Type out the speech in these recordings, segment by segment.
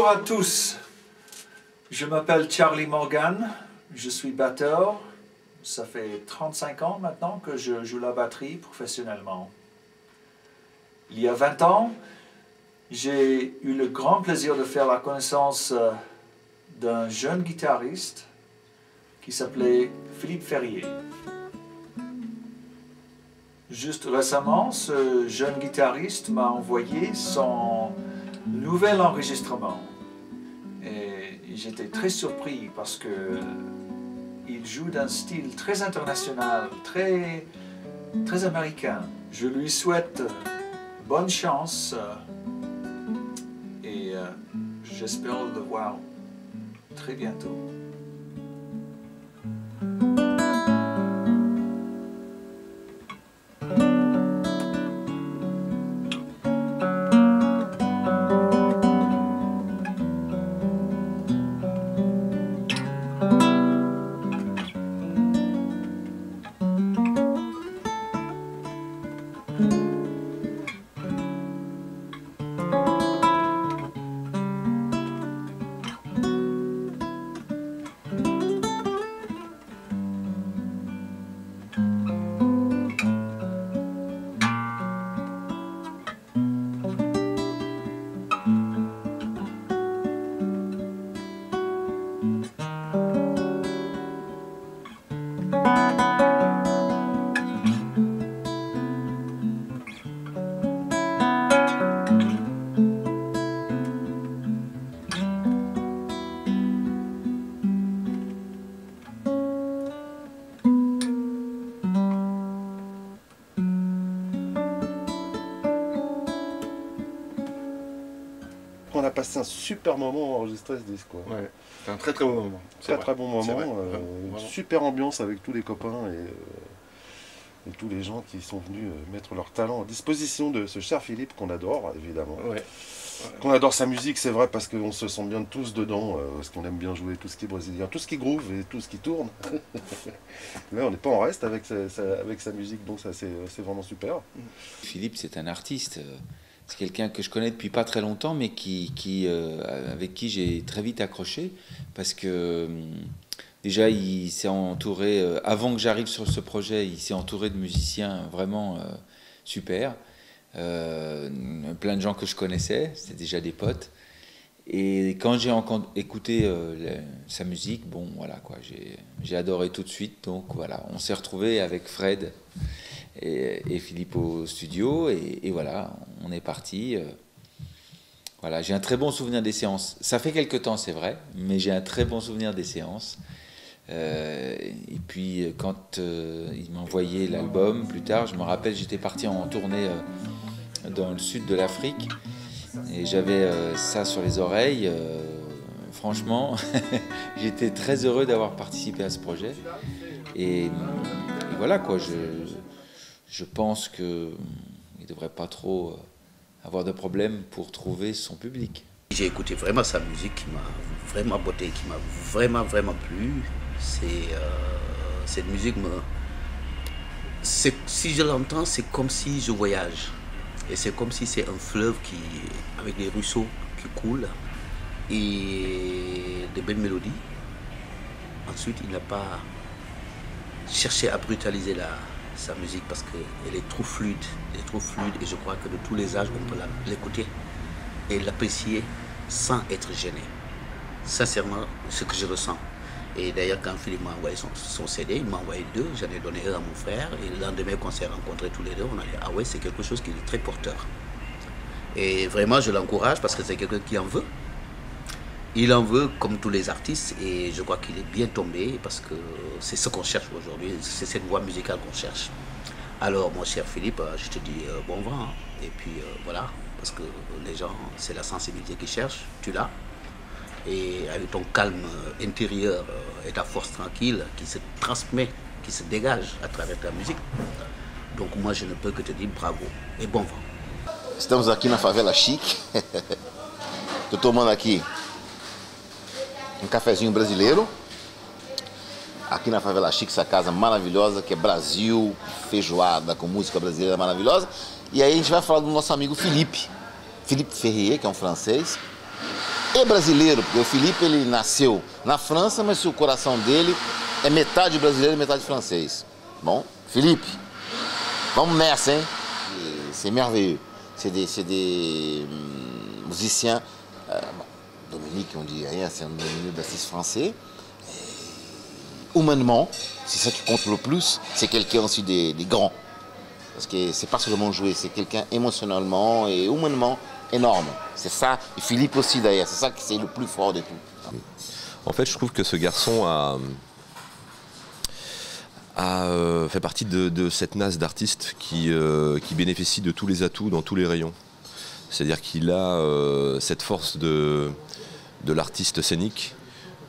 Bonjour à tous, je m'appelle Charlie Morgan, je suis batteur. Ça fait 35 ans maintenant que je joue la batterie professionnellement. Il y a 20 ans, j'ai eu le grand plaisir de faire la connaissance d'un jeune guitariste qui s'appelait Philippe Ferrier. Juste récemment, ce jeune guitariste m'a envoyé son nouvel enregistrement. Et j'étais très surpris parce que il joue d'un style très international, très américain. Je lui souhaite bonne chance et j'espère le voir très bientôt. On a passé un super moment à enregistrer ce disque. Quoi. Ouais, c'est un très bon moment. Très bon moment, une super ambiance avec tous les copains et tous les gens qui sont venus mettre leur talent à disposition de ce cher Philippe qu'on adore évidemment. Ouais. Qu'on adore sa musique, c'est vrai, parce qu'on se sent bien tous dedans, parce qu'on aime bien jouer tout ce qui est brésilien, tout ce qui groove et tout ce qui tourne. Mais on n'est pas en reste avec sa musique, donc ça c'est vraiment super. Philippe, c'est un artiste. C'est quelqu'un que je connais depuis pas très longtemps, mais avec qui j'ai très vite accroché, parce que déjà il s'est entouré, avant que j'arrive sur ce projet, il s'est entouré de musiciens vraiment super, plein de gens que je connaissais, c'était déjà des potes. Et quand j'ai écouté sa musique, bon voilà quoi, j'ai adoré tout de suite. Donc voilà, on s'est retrouvés avec Fred et Philippe au studio et voilà, on est parti. Voilà, j'ai un très bon souvenir des séances. Ça fait quelque temps, c'est vrai, mais j'ai un très bon souvenir des séances. Et puis quand il m'a envoyé l'album, plus tard, je me rappelle, j'étais parti en tournée dans le sud de l'Afrique et j'avais ça sur les oreilles. Franchement, j'étais très heureux d'avoir participé à ce projet. Et voilà quoi, je pense qu'il ne devrait pas trop avoir de problème pour trouver son public. J'ai écouté vraiment sa musique qui m'a vraiment botté, qui m'a vraiment plu. Cette musique, si je l'entends, c'est comme si je voyage. Et c'est comme si c'est un fleuve avec des ruisseaux qui coulent et de belles mélodies. Ensuite, il n'a pas cherché à brutaliser sa musique parce qu'elle est trop fluide. Et je crois que de tous les âges, on peut l'écouter et l'apprécier sans être gêné. Sincèrement, ce que je ressens. Et d'ailleurs, quand Philippe m'a envoyé son CD, il m'a envoyé 2, j'en ai donné 1 à mon frère. Et le lendemain qu'on s'est rencontrés tous les deux, on a dit « Ah ouais, c'est quelque chose qui est très porteur ». Et vraiment, je l'encourage parce que c'est quelqu'un qui en veut. Il en veut comme tous les artistes et je crois qu'il est bien tombé parce que c'est ce qu'on cherche aujourd'hui, c'est cette voix musicale qu'on cherche. Alors mon cher Philippe, je te dis bon vent hein. Et puis voilà, parce que les gens, c'est la sensibilité qu'ils cherchent, tu l'as. Et avec ton calme intérieur et ta force tranquille qui se transmet, qui se dégage à travers ta musique. Donc moi je ne peux que te dire bravo et bon vent. Estamos aqui na Favela Chique. Estou tomando aqui um cafezinho brasileiro. Aqui na Favela Chique, essa casa maravilhosa que é Brasil, feijoada com música brasileira maravilhosa. E aí a gente vai falar do nosso amigo Philippe Ferrier, que é um francês. e brasileiro, porque o Felipe ele nasceu na França, mas o coração dele é metade brasileiro e metade francês. Bon, Felipe, vamos nessa, hein? C'est merveilleux. C'est des musiciens, Dominique, on dit rien, c'est un bassiste français. Humainement, c'est ça qui compte le plus, c'est quelqu'un aussi des grands. Parce que c'est pas seulement jouer, c'est quelqu'un émotionnellement et humainement énorme. C'est ça, et Philippe aussi d'ailleurs, c'est ça qui c'est le plus fort de tout. En fait, je trouve que ce garçon fait partie de cette nasse d'artistes qui bénéficie de tous les atouts dans tous les rayons. C'est-à-dire qu'il a cette force de l'artiste scénique.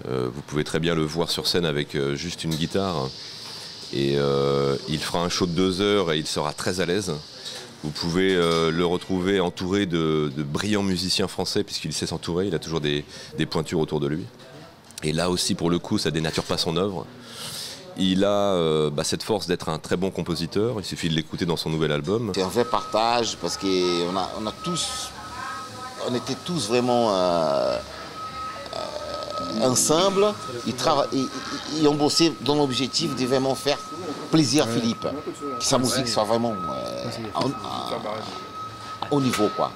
Vous pouvez très bien le voir sur scène avec juste une guitare. Et il fera un show de 2 heures et il sera très à l'aise. Vous pouvez le retrouver entouré de brillants musiciens français puisqu'il sait s'entourer, il a toujours des pointures autour de lui. Et là aussi, pour le coup, ça dénature pas son œuvre. Il a cette force d'être un très bon compositeur, il suffit de l'écouter dans son nouvel album. C'est un vrai partage parce qu'on était tous vraiment ensemble. Ils ont bossé dans l'objectif de vraiment faire plaisir à Philippe, que sa musique soit vraiment au niveau, quoi.